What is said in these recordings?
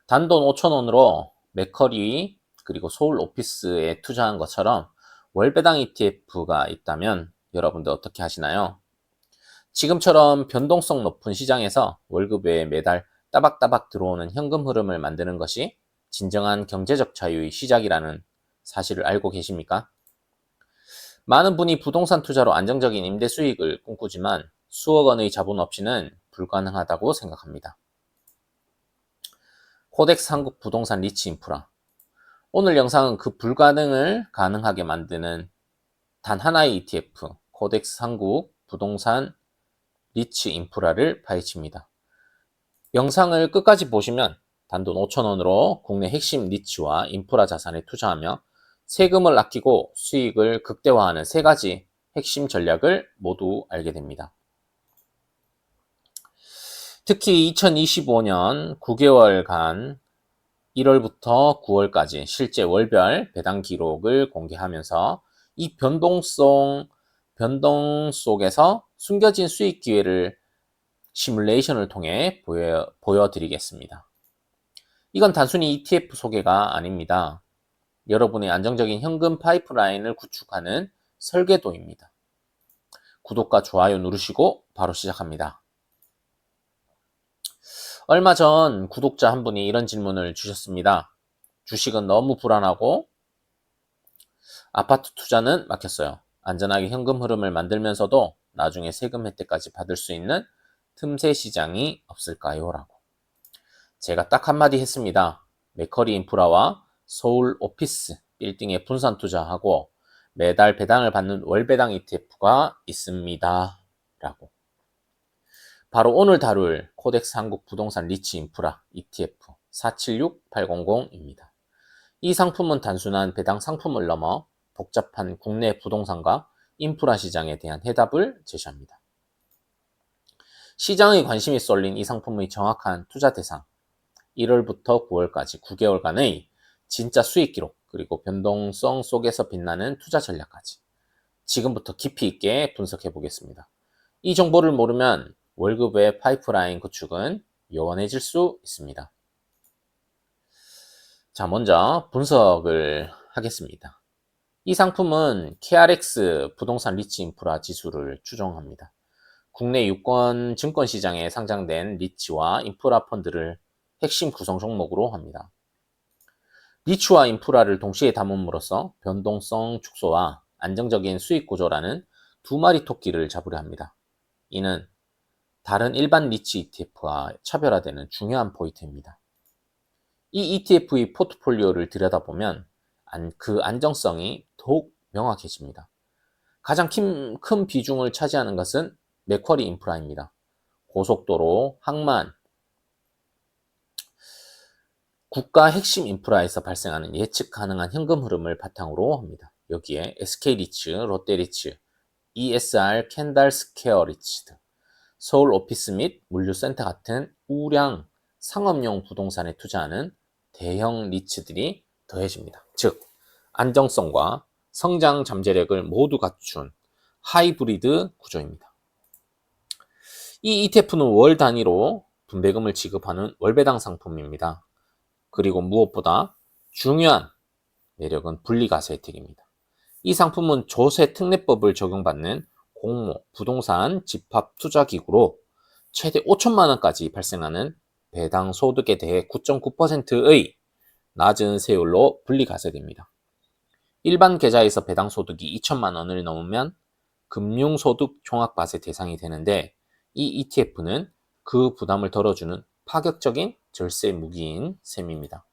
단돈 5,000원으로 맥커리 그리고 서울 오피스에 투자한 것처럼 월배당 ETF가 있다면 여러분들 어떻게 하시나요? 지금처럼 변동성 높은 시장에서 월급에 매달 따박따박 들어오는 현금 흐름을 만드는 것이 진정한 경제적 자유의 시작이라는 사실을 알고 계십니까? 많은 분이 부동산 투자로 안정적인 임대 수익을 꿈꾸지만 수억 원의 자본 없이는 불가능하다고 생각합니다. 코덱스 한국 부동산 리치 인프라. 오늘 영상은 그 불가능을 가능하게 만드는 단 하나의 ETF, 코덱스 한국 부동산 리치 인프라를 파헤칩니다. 영상을 끝까지 보시면 단돈 5,000원으로 국내 핵심 리치와 인프라 자산에 투자하며 세금을 아끼고 수익을 극대화하는 세 가지 핵심 전략을 모두 알게 됩니다. 특히 2025년 9개월간 1월부터 9월까지 실제 월별 배당 기록을 공개하면서 이 변동 속에서 숨겨진 수익 기회를 시뮬레이션을 통해 보여드리겠습니다. 이건 단순히 ETF 소개가 아닙니다. 여러분의 안정적인 현금 파이프라인을 구축하는 설계도입니다. 구독과 좋아요 누르시고 바로 시작합니다. 얼마 전 구독자 한 분이 이런 질문을 주셨습니다. 주식은 너무 불안하고 아파트 투자는 막혔어요. 안전하게 현금 흐름을 만들면서도 나중에 세금 혜택까지 받을 수 있는 틈새 시장이 없을까요? 라고. 제가 딱 한마디 했습니다. 맥커리 인프라와 서울 오피스 빌딩에 분산 투자하고 매달 배당을 받는 월배당 ETF가 있습니다. 라고. 바로 오늘 다룰 코덱스 한국 부동산 리치 인프라 ETF 476800입니다. 이 상품은 단순한 배당 상품을 넘어 복잡한 국내 부동산과 인프라 시장에 대한 해답을 제시합니다. 시장의 관심이 쏠린 이 상품의 정확한 투자 대상, 1월부터 9월까지 9개월간의 진짜 수익 기록, 그리고 변동성 속에서 빛나는 투자 전략까지 지금부터 깊이 있게 분석해 보겠습니다. 이 정보를 모르면 월급의 파이프라인 구축은 요원해질 수 있습니다. 자, 먼저 분석을 하겠습니다. 이 상품은 KRX 부동산 리치 인프라 지수를 추종합니다. 국내 유권 증권 시장에 상장된 리치와 인프라 펀드를 핵심 구성 종목으로 합니다. 리치와 인프라를 동시에 담음으로써 변동성 축소와 안정적인 수익 구조라는 두 마리 토끼를 잡으려 합니다. 이는 다른 일반 리치 ETF와 차별화되는 중요한 포인트입니다. 이 ETF의 포트폴리오를 들여다보면 그 안정성이 더욱 명확해집니다. 가장 큰 비중을 차지하는 것은 맥쿼리 인프라입니다. 고속도로, 항만, 국가 핵심 인프라에서 발생하는 예측 가능한 현금 흐름을 바탕으로 합니다. 여기에 SK리츠, 롯데리츠, ESR, 캔달 스퀘어 리츠, 서울 오피스 및 물류센터 같은 우량 상업용 부동산에 투자하는 대형 리츠들이 더해집니다. 즉, 안정성과 성장 잠재력을 모두 갖춘 하이브리드 구조입니다. 이 ETF는 월 단위로 분배금을 지급하는 월배당 상품입니다. 그리고 무엇보다 중요한 매력은 분리과세 혜택입니다. 이 상품은 조세 특례법을 적용받는 공모 부동산 집합 투자기구로 최대 5천만 원까지 발생하는 배당 소득에 대해 9.9%의 낮은 세율로 분리과세됩니다. 일반 계좌에서 배당 소득이 2천만 원을 넘으면 금융소득 종합과세 대상이 되는데 이 ETF는 그 부담을 덜어주는 파격적인 절세 무기인 셈입니다.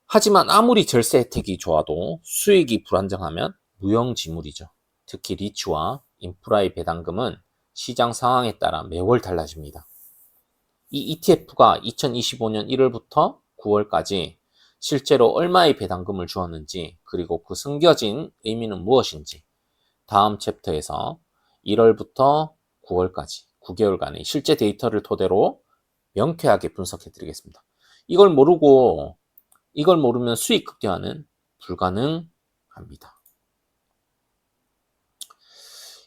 하지만 아무리 절세 혜택이 좋아도 수익이 불안정하면 무용지물이죠. 특히 리츠와 인프라의 배당금은 시장 상황에 따라 매월 달라집니다. 이 ETF가 2025년 1월부터 9월까지 실제로 얼마의 배당금을 주었는지, 그리고 그 숨겨진 의미는 무엇인지 다음 챕터에서 1월부터 9월까지 9개월간의 실제 데이터를 토대로 명쾌하게 분석해 드리겠습니다. 이걸 모르면 수익 극대화는 불가능합니다.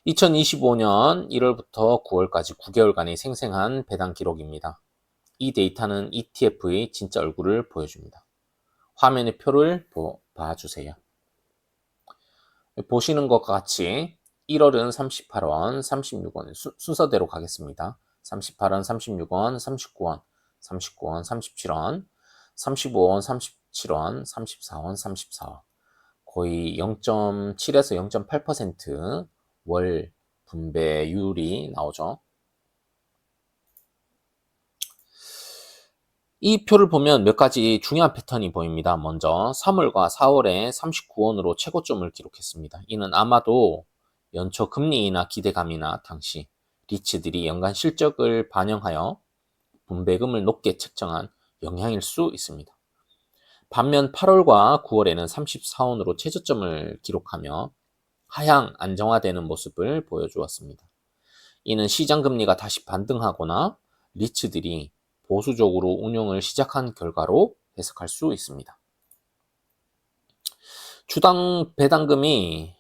2025년 1월부터 9월까지 9개월간의 생생한 배당 기록입니다. 이 데이터는 ETF의 진짜 얼굴을 보여줍니다. 화면의 표를 봐주세요. 보시는 것과 같이 1월은 38원, 36원 순서대로 가겠습니다. 38원, 36원, 39원, 39원, 37원, 35원, 37원, 34원, 34원. 거의 0.7에서 0.8% 분배율이 나오죠. 이 표를 보면 몇 가지 중요한 패턴이 보입니다. 먼저 3월과 4월에 39원으로 최고점을 기록했습니다. 이는 아마도 연초 금리 인하 기대감이나 당시 리츠들이 연간 실적을 반영하여 분배금을 높게 책정한 영향일 수 있습니다. 반면 8월과 9월에는 34원으로 최저점을 기록하며 하향 안정화되는 모습을 보여주었습니다. 이는 시장 금리가 다시 반등하거나 리츠들이 보수적으로 운용을 시작한 결과로 해석할 수 있습니다. 주당 배당금이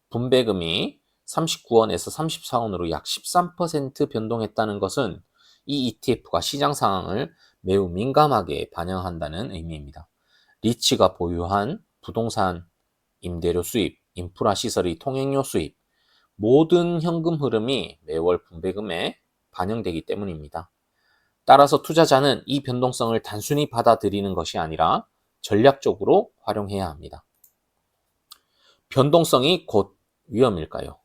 분배금이 39원에서 34원으로 약 13% 변동했다는 것은 이 ETF가 시장 상황을 매우 민감하게 반영한다는 의미입니다. 리츠가 보유한 부동산 임대료 수입, 인프라 시설의 통행료 수입, 모든 현금 흐름이 매월 분배금에 반영되기 때문입니다. 따라서 투자자는 이 변동성을 단순히 받아들이는 것이 아니라 전략적으로 활용해야 합니다. 변동성이 곧 위험일까요?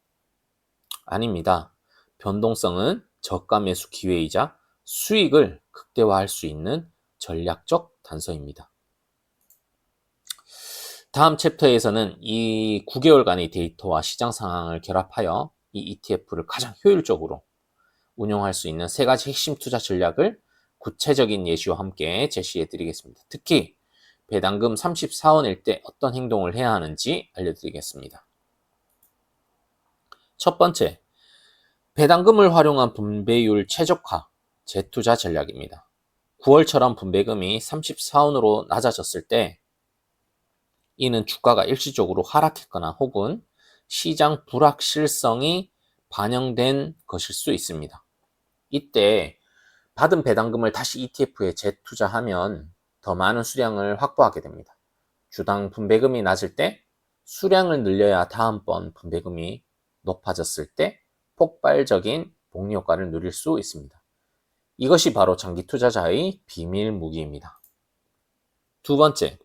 아닙니다. 변동성은 저가 매수 기회이자 수익을 극대화할 수 있는 전략적 단서입니다. 다음 챕터에서는 이 9개월간의 데이터와 시장 상황을 결합하여 이 ETF를 가장 효율적으로 운용할 수 있는 3가지 핵심 투자 전략을 구체적인 예시와 함께 제시해 드리겠습니다. 특히 배당금 34원일 때 어떤 행동을 해야 하는지 알려드리겠습니다. 첫 번째, 배당금을 활용한 분배율 최적화 재투자 전략입니다. 9월처럼 분배금이 34원으로 낮아졌을 때 이는 주가가 일시적으로 하락했거나 혹은 시장 불확실성이 반영된 것일 수 있습니다. 이때 받은 배당금을 다시 ETF에 재투자하면 더 많은 수량을 확보하게 됩니다. 주당 분배금이 낮을 때 수량을 늘려야 다음번 분배금이 높아졌을 때 폭발적인 복리 효과를 누릴 수 있습니다. 이것이 바로 장기 투자자의 비밀 무기입니다. 두 번째,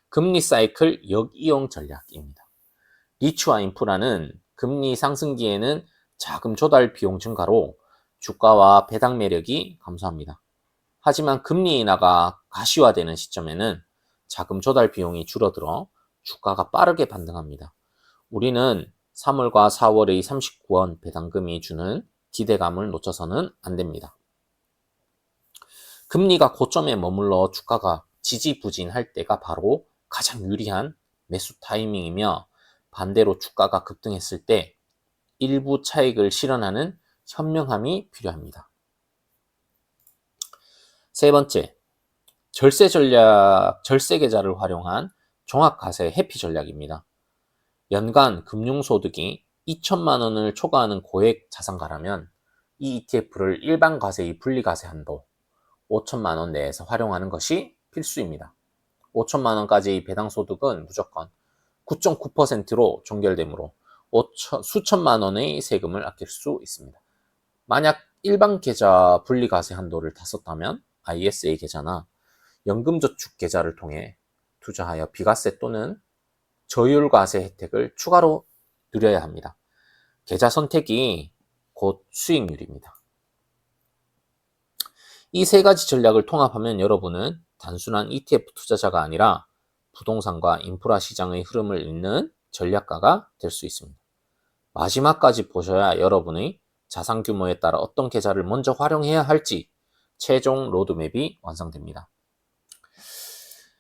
금리 사이클 역이용 전략입니다. 리츠와 인프라는 금리 상승기에는 자금 조달 비용 증가로 주가와 배당 매력이 감소합니다. 하지만 금리 인하가 가시화되는 시점에는 자금 조달 비용이 줄어들어 주가가 빠르게 반등합니다. 우리는 3월과 4월의 39원 배당금이 주는 기대감을 놓쳐서는 안 됩니다. 금리가 고점에 머물러 주가가 지지부진할 때가 바로 가장 유리한 매수 타이밍이며 반대로 주가가 급등했을 때 일부 차익을 실현하는 현명함이 필요합니다. 세 번째, 절세 계좌를 활용한 종합과세 회피 전략입니다. 연간 금융소득이 2천만 원을 초과하는 고액 자산가라면 이 ETF를 일반 과세의 분리과세 한도 5천만 원 내에서 활용하는 것이 필수입니다. 5천만 원까지의 배당소득은 무조건 9.9%로 종결되므로 수천만 원의 세금을 아낄 수 있습니다. 만약 일반 계좌 분리과세 한도를 다 썼다면 ISA 계좌나 연금저축 계좌를 통해 투자하여 비과세 또는 저율과세 혜택을 추가로 누려야 합니다. 계좌 선택이 곧 수익률입니다. 이 3가지 전략을 통합하면 여러분은 단순한 ETF 투자자가 아니라 부동산과 인프라 시장의 흐름을 읽는 전략가가 될 수 있습니다. 마지막까지 보셔야 여러분의 자산 규모에 따라 어떤 계좌를 먼저 활용해야 할지 최종 로드맵이 완성됩니다.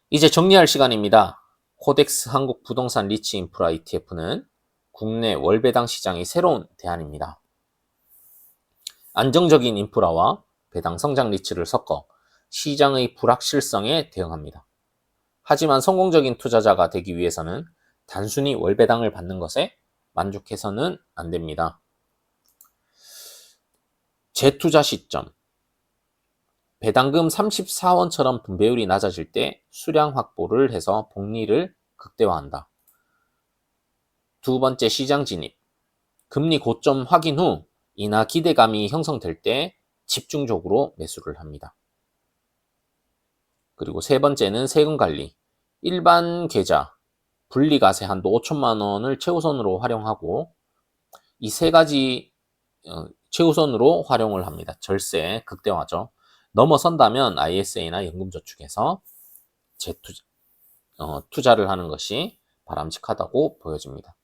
이제 정리할 시간입니다. 코덱스 한국 부동산 리츠 인프라 ETF는 국내 월배당 시장의 새로운 대안입니다. 안정적인 인프라와 배당 성장 리츠를 섞어 시장의 불확실성에 대응합니다. 하지만 성공적인 투자자가 되기 위해서는 단순히 월배당을 받는 것에 만족해서는 안 됩니다. 재투자 시점. 배당금 34원처럼 분배율이 낮아질 때 수량 확보를 해서 복리를 극대화한다. 두 번째, 시장 진입. 금리 고점 확인 후 인하 기대감이 형성될 때 집중적으로 매수를 합니다. 그리고 세 번째는 세금 관리. 일반 계좌, 분리과세 한도 5천만 원을 최우선으로 활용하고 이 세 가지 최우선으로 활용을 합니다. 절세 극대화죠. 넘어선다면 ISA나 연금저축에서 투자를 하는 것이 바람직하다고 보여집니다.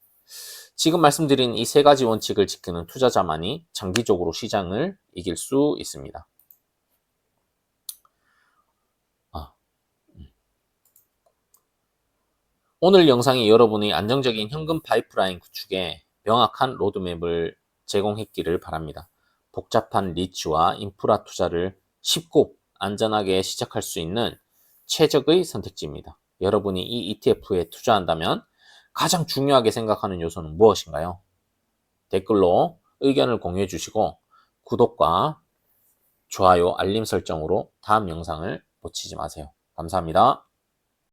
지금 말씀드린 이 세 가지 원칙을 지키는 투자자만이 장기적으로 시장을 이길 수 있습니다. 오늘 영상이 여러분의 안정적인 현금 파이프라인 구축에 명확한 로드맵을 제공했기를 바랍니다. 복잡한 리츠와 인프라 투자를 쉽고 안전하게 시작할 수 있는 최적의 선택지입니다. 여러분이 이 ETF에 투자한다면 가장 중요하게 생각하는 요소는 무엇인가요? 댓글로 의견을 공유해 주시고 구독과 좋아요, 알림 설정으로 다음 영상을 놓치지 마세요. 감사합니다.